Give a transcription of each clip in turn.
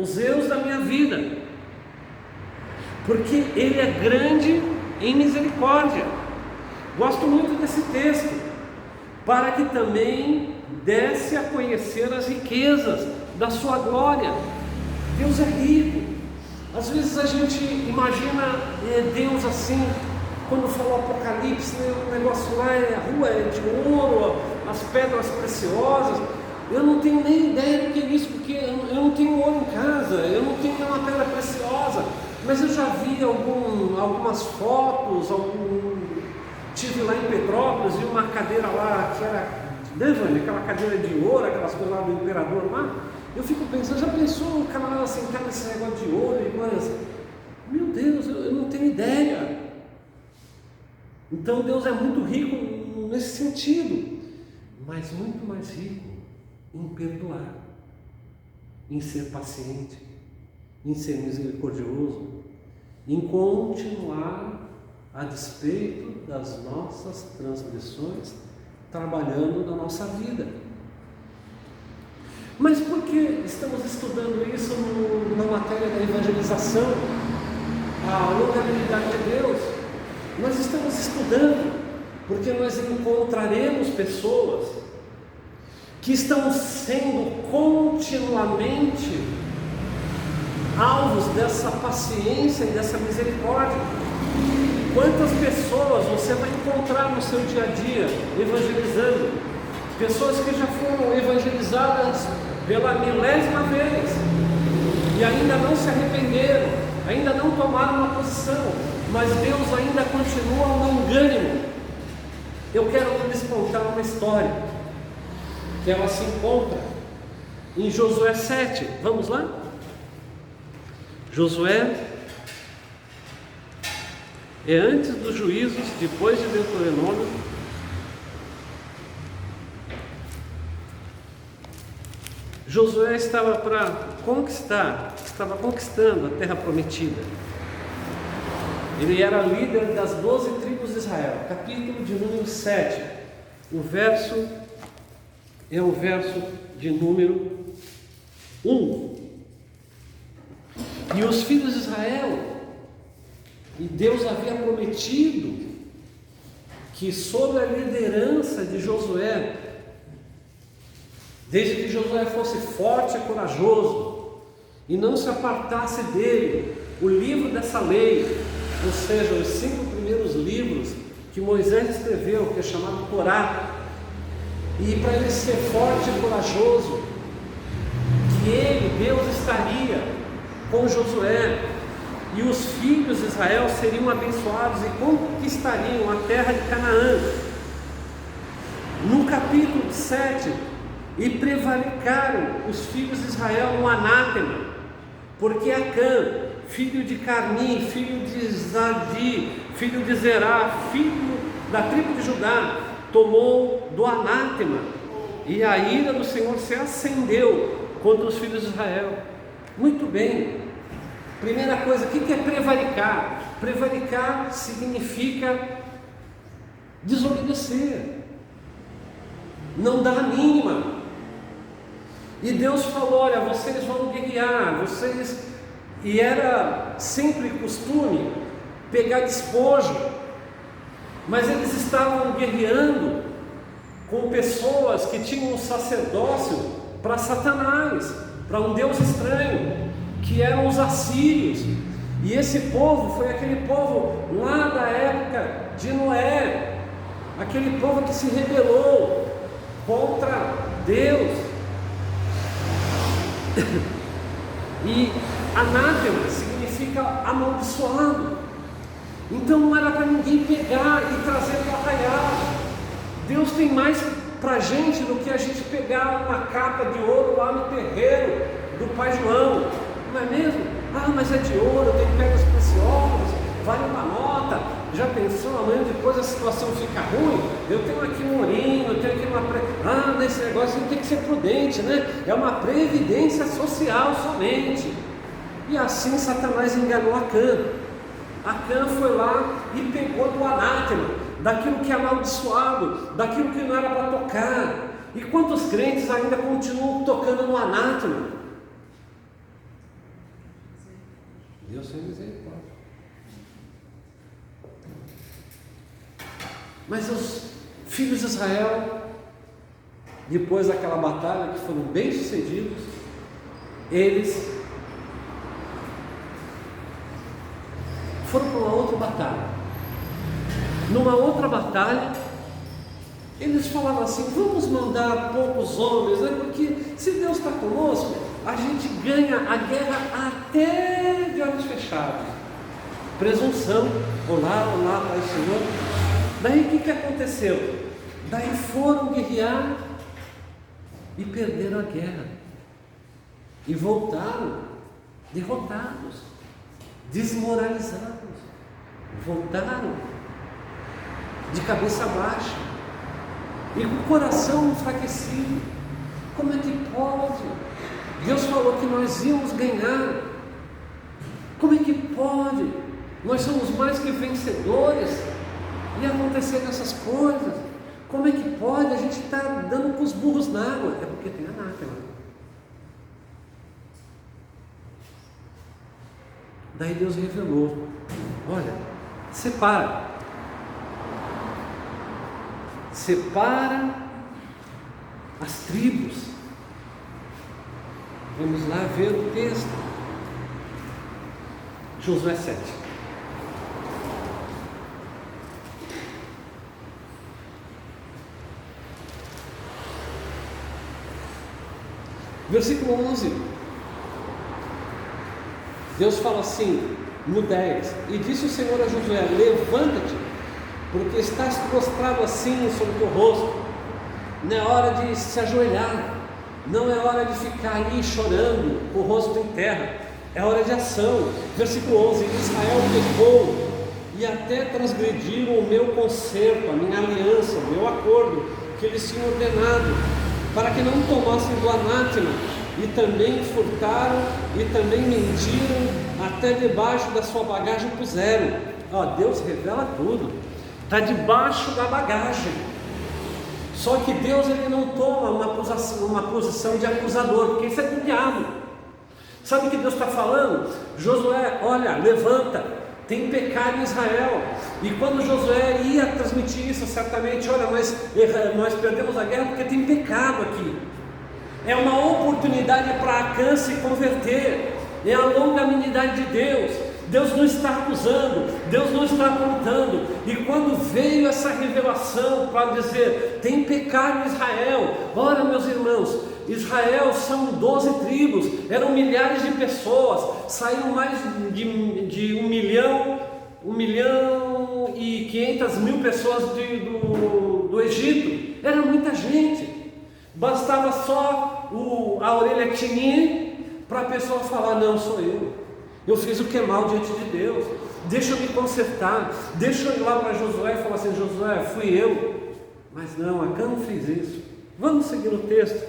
os erros da minha vida, porque Ele é grande em misericórdia. Gosto muito desse texto, para que também desse a conhecer as riquezas da sua glória. Deus é rico. Às vezes a gente imagina Deus assim, quando falou Apocalipse, o negócio lá a rua é de ouro, as pedras preciosas. Eu não tenho nem ideia do que é isso, porque eu não tenho ouro em casa, eu não tenho nenhuma pedra preciosa, mas eu já vi algumas fotos, tive lá em Petrópolis, vi uma cadeira lá que era, né, Vânia, aquela cadeira de ouro, aquelas coisas lá do imperador lá. Eu fico pensando, já pensou o camarada sentado nesse negócio de ouro e coisas? Meu Deus, eu não tenho ideia. Então Deus é muito rico nesse sentido, mas muito mais rico em perdoar, em ser paciente, em ser misericordioso, em continuar a despeito das nossas transgressões, trabalhando na nossa vida. Mas por que estamos estudando isso na matéria da evangelização, a longanimidade de Deus? Nós estamos estudando porque nós encontraremos pessoas que estão sendo continuamente alvos dessa paciência e dessa misericórdia. Quantas pessoas você vai encontrar no seu dia a dia evangelizando? Pessoas que já foram evangelizadas pela 1000ª vez e ainda não se arrependeram, ainda não tomaram uma posição, mas Deus ainda continua longânimo. Eu quero lhes contar uma história que ela se encontra em Josué 7. Vamos lá? Josué é antes dos juízos, depois de Deuteronômio. Josué estava conquistando a terra prometida. Ele era líder das 12 tribos de Israel. Capítulo de número 7. O verso é o verso de número 1. E os filhos de Israel, e Deus havia prometido que sob a liderança de Josué, desde que Josué fosse forte e corajoso, e não se apartasse dele o livro dessa lei, ou seja, os 5 primeiros livros que Moisés escreveu, que é chamado Torá, e para ele ser forte e corajoso, que Deus estaria com Josué, e os filhos de Israel seriam abençoados e conquistariam a terra de Canaã. No capítulo 7, e prevaricaram os filhos de Israel no anátema, porque Acã, filho de Carmi, filho de Zadi, filho de Zerá, filho da tribo de Judá, tomou do anátema, e a ira do Senhor se acendeu contra os filhos de Israel. Muito bem. Primeira coisa, o que é prevaricar? Prevaricar significa desobedecer, não dar a mínima. E Deus falou: olha, vocês vão guerrear, e era sempre costume pegar despojo, mas eles estavam guerreando com pessoas que tinham um sacerdócio para Satanás, para um Deus estranho, que eram os assírios. E esse povo foi aquele povo lá da época de Noé, aquele povo que se rebelou contra Deus. E anátema significa amaldiçoado. Então não era para ninguém pegar e trazer para arraiar. Deus tem mais para a gente do que a gente pegar uma capa de ouro lá no terreiro do pai João, não é mesmo? Ah, mas é de ouro, tem pedras preciosas, vale uma nota. Já pensou, amanhã depois a situação fica ruim? Eu tenho aqui um ourinho, eu tenho aqui uma... nesse negócio tem que ser prudente, né? É uma previdência social somente. E assim Satanás enganou Acã. Acã foi lá e pegou do anátema, daquilo que é amaldiçoado, daquilo que não era para tocar. E quantos crentes ainda continuam tocando no anátema? Deus tem misericórdia. Mas os filhos de Israel, depois daquela batalha, que foram bem sucedidos, eles foram para uma outra batalha. Numa outra batalha, eles falavam assim: vamos mandar poucos homens, né? Porque se Deus está conosco, a gente ganha a guerra até de olhos fechados. Presunção, olá, Pai Senhor. Daí o que aconteceu? Daí foram guerrear e perderam a guerra. E voltaram derrotados, desmoralizados. Voltaram de cabeça baixa e com o coração enfraquecido. Como é que pode? Deus falou que nós íamos ganhar. Como é que pode? Nós somos mais que vencedores e acontecer essas coisas. Como é que pode? A gente está dando com os burros na água. É porque tem anátema. Daí Deus revelou: olha, separa as tribos. Vamos lá ver o texto. Josué 7. Versículo 11. Deus fala assim, no 10: e disse o Senhor a Josué: levanta-te, porque estás prostrado assim sobre o teu rosto. Não é hora de se ajoelhar, não é hora de ficar ali chorando com o rosto em terra, é hora de ação. Versículo 11: Israel pecou e até transgrediram o meu concerto, a minha aliança, o meu acordo que eles tinham ordenado, para que não tomassem do anátema, e também furtaram e também mentiram, até debaixo da sua bagagem puseram. Deus revela tudo, está debaixo da bagagem. Só que Deus, ele não toma uma posição de acusador, porque isso é do diabo. Sabe o que Deus está falando? Josué, olha, levanta, tem pecado em Israel. E quando Josué ia transmitir isso, certamente, olha, nós perdemos a guerra porque tem pecado aqui. É uma oportunidade para Acã se converter. É a longanimidade de Deus. Deus não está acusando, Deus não está apontando. E quando veio essa revelação para dizer: tem pecado em Israel. Ora, meus irmãos, Israel são 12 tribos, eram milhares de pessoas, saíram mais de 1.500.000 pessoas do Egito. Era muita gente. Bastava só a orelha tinir para a pessoa falar: não, sou eu fiz o que é mal diante de Deus, deixa eu me consertar, deixa eu ir lá para Josué e falar assim: Josué, fui eu. Mas não, Acã não fez isso. Vamos seguir o texto,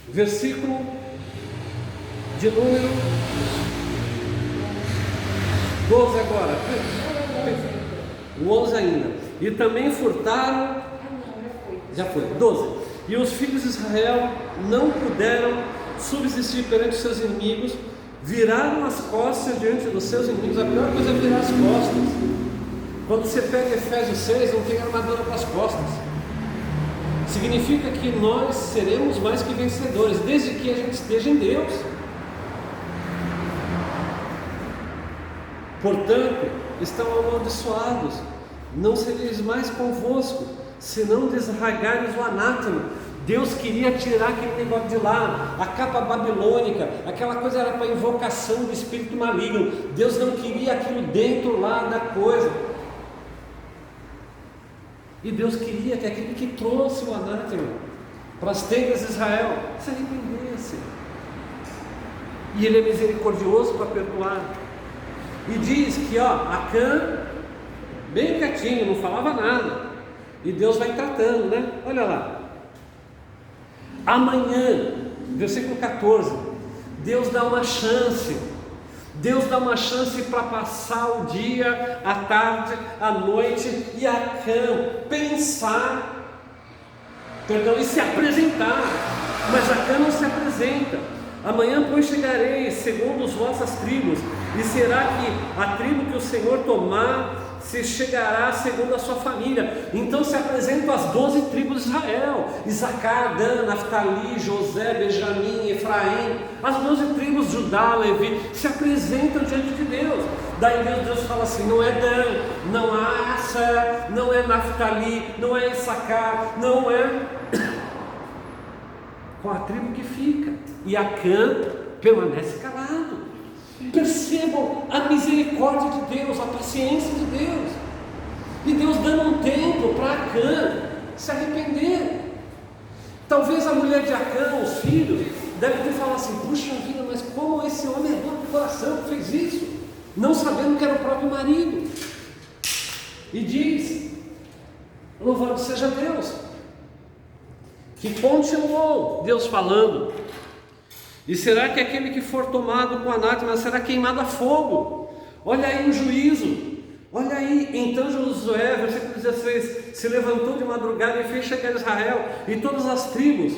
versículo de número 12 agora, o 11 ainda. E também furtaram, já foi, 12. E os filhos de Israel não puderam subsistir perante os seus inimigos, viraram as costas diante dos seus inimigos. A pior coisa é virar as costas. Quando você pega Efésios 6, não tem armadura para as costas. Significa que nós seremos mais que vencedores, desde que a gente esteja em Deus. Portanto, estão amaldiçoados, não sereis mais convosco, senão desragares o anátema. Deus queria tirar aquele negócio de lá, a capa babilônica, aquela coisa era para invocação do espírito maligno. Deus não queria aquilo dentro lá da coisa. E Deus queria que aquele que trouxe o anátema para as tendas de Israel se arrependesse. E Ele é misericordioso para perdoar. E diz que Acã, bem quietinho, não falava nada. E Deus vai tratando, né? Olha lá. Amanhã, versículo 14, Deus dá uma chance. Deus dá uma chance para passar o dia, a tarde, a noite, e Acã pensar, e se apresentar. Mas Acã não se apresenta. Amanhã, pois, chegarei segundo as vossas tribos, e será que a tribo que o Senhor tomar se chegará segundo a sua família. Então se apresentam as 12 tribos de Israel: Isacar, Dan, Naftali, José, Benjamim, Efraim. As 12 tribos de Judá, Levi, se apresentam diante de Deus. Daí Deus fala assim: não é Dan, não é Asser, não é Naftali, não é Isacar, não é qual a tribo que fica. E Acã permanece calado. Percebam a misericórdia de Deus, a paciência de Deus, e Deus dando um tempo para Acã se arrepender. Talvez a mulher de Acã, os filhos, devem ter falado assim: puxa vida, mas como esse homem é duro de coração que fez isso, não sabendo que era o próprio marido. E diz: louvado seja Deus, que continuou Deus falando: e será que aquele que for tomado com anátema será queimado a fogo? Olha aí o juízo, olha aí. Então Josué, versículo 16, se levantou de madrugada e fez chegar Israel e todas as tribos,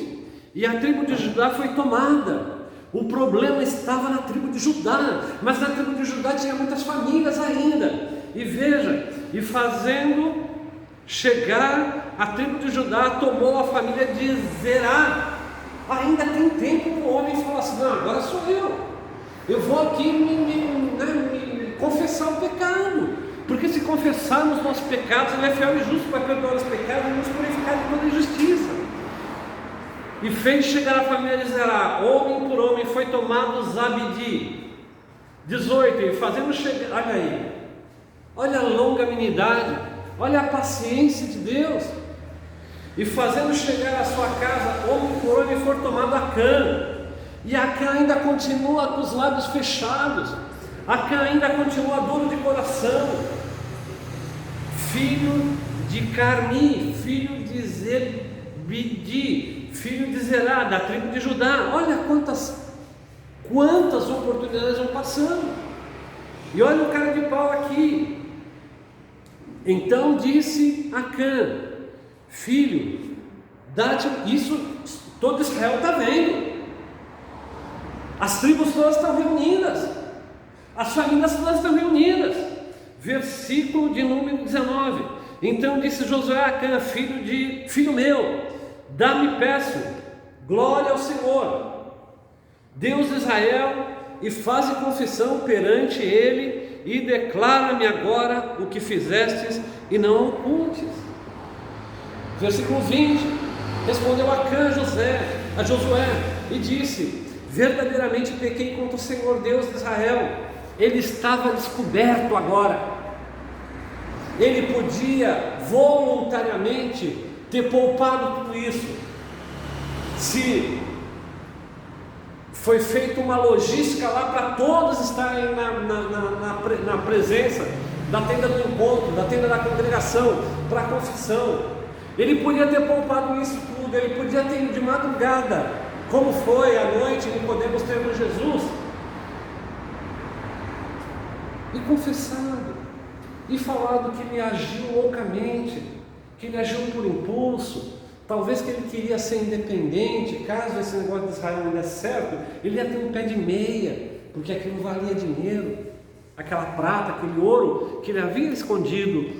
e a tribo de Judá foi tomada. O problema estava na tribo de Judá, mas na tribo de Judá tinha muitas famílias ainda. E veja, e fazendo chegar a tribo de Judá, tomou a família de Zerá. Ainda tem tempo para o homem falar assim: não, agora sou eu vou aqui me confessar o pecado, porque se confessarmos nossos pecados, Ele é fiel e justo para perdoar os pecados e nos purificar de toda injustiça. E fez chegar a família de Zerá, homem por homem foi tomado Zabdi. 18, e fazendo chegar, olha aí, olha a longanimidade, olha a paciência de Deus. E fazendo chegar à sua casa, homem por homem for tomado Acã. E Acã ainda continua com os lábios fechados, Acã ainda continua duro de coração, filho de Carmi, filho de Zebidi, filho de Zerá, da tribo de Judá. Olha quantas oportunidades vão passando. E olha o cara de pau aqui. Então disse Acã, filho, dá-te isso. Todo Israel está vendo, as tribos todas estão reunidas, as famílias todas estão reunidas. Versículo de número 19. Então disse Josué a Acã, filho meu, dá-me, peço, glória ao Senhor, Deus de Israel, e faze confissão perante Ele, e declara-me agora o que fizestes, e não ocultes. Versículo 20. Respondeu Acã a Josué e disse: verdadeiramente pequei contra o Senhor Deus de Israel. Ele estava descoberto agora. Ele podia voluntariamente ter poupado tudo isso, se foi feita uma logística lá para todos estarem na presença da tenda do encontro, da tenda da congregação, para a confissão. Ele podia ter poupado isso tudo, ele podia ter ido de madrugada, como foi à noite, Nicodemos teve Jesus, e confessado, e falado que ele agiu loucamente, que ele agiu por impulso, talvez que ele queria ser independente. Caso esse negócio de Israel não desse certo, ele ia ter um pé de meia, porque aquilo valia dinheiro, aquela prata, aquele ouro que ele havia escondido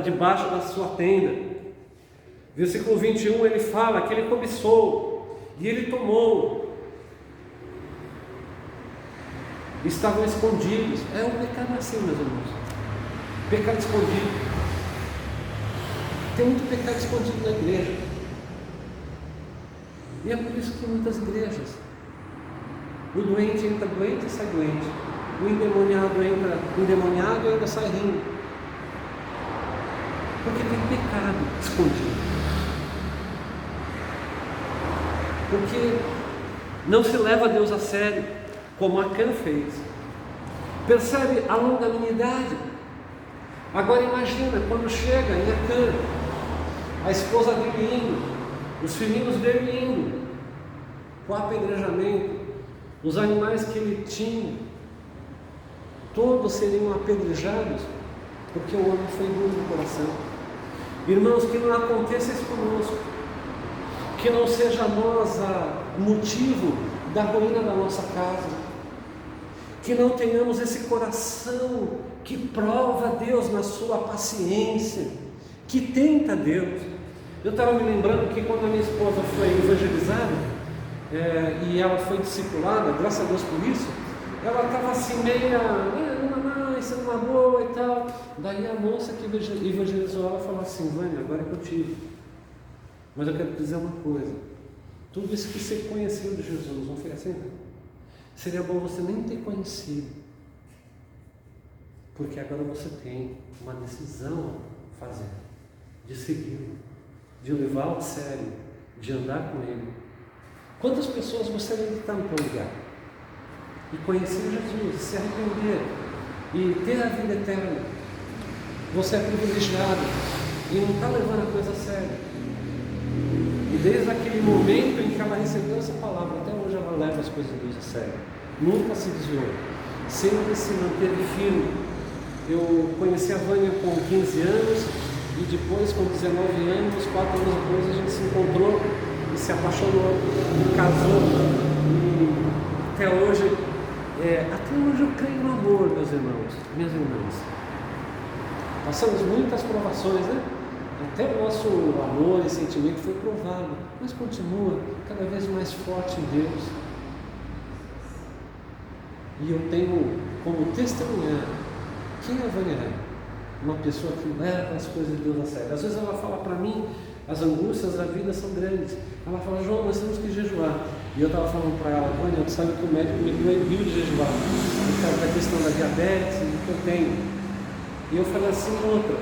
debaixo da sua tenda. Versículo 21, ele fala que ele cobiçou e ele tomou. Estavam escondidos. É um pecado assim, meus irmãos. Pecado escondido. Tem muito pecado escondido na igreja. E é por isso que muitas igrejas, o doente entra doente e sai doente, o endemoniado entra endemoniado e ainda sai rindo, porque tem pecado escondido. Porque não se leva Deus a sério, como Acã fez. Percebe a longanimidade? Agora imagina quando chega em Acã, a esposa dele indo, os filhinhos dele indo, com o apedrejamento, os animais que ele tinha, todos seriam apedrejados, porque o homem foi duro de coração. Irmãos, que não aconteça isso conosco, que não seja nós motivo da ruína da nossa casa, que não tenhamos esse coração que prova Deus na sua paciência, que tenta Deus. Eu estava me lembrando que quando a minha esposa foi evangelizada, e ela foi discipulada, graças a Deus por isso, ela estava assim meia, isso não é boa e tal. Daí a moça que evangelizou ela falou assim: Vânia, agora é contigo, mas eu quero te dizer uma coisa, tudo isso que você conheceu de Jesus, não foi assim? Seria bom você nem ter conhecido, porque agora você tem uma decisão a fazer, de segui-lo, de levá-lo a sério, de andar com ele. Quantas pessoas gostariam de estar no teu lugar e conhecer Jesus, se arrepender e ter a vida eterna? Você é privilegiado e não está levando a coisa a sério. E desde aquele momento em que ela recebeu essa palavra, até hoje ela leva as coisas de Deus a sério. Nunca se desviou, sempre se manteve firme. Eu conheci a Vânia com 15 anos e depois, com 19 anos, 4 anos depois, a gente se encontrou e se apaixonou e casou. E até hoje eu creio no amor, meus irmãos, minhas irmãs. Passamos muitas provações, né? Até o nosso amor e sentimento foi provado, mas continua cada vez mais forte em Deus. E eu tenho como testemunhar quem a Vânia é. Uma pessoa que leva as coisas de Deus a sério. Às vezes ela fala para mim, as angústias da vida são grandes. Ela fala: João, nós temos que jejuar. E eu estava falando para ela: Vânia, tu sabe que o médico me proibiu de jejuar por causa da questão da diabetes e do que eu tenho. E eu falei assim: outra,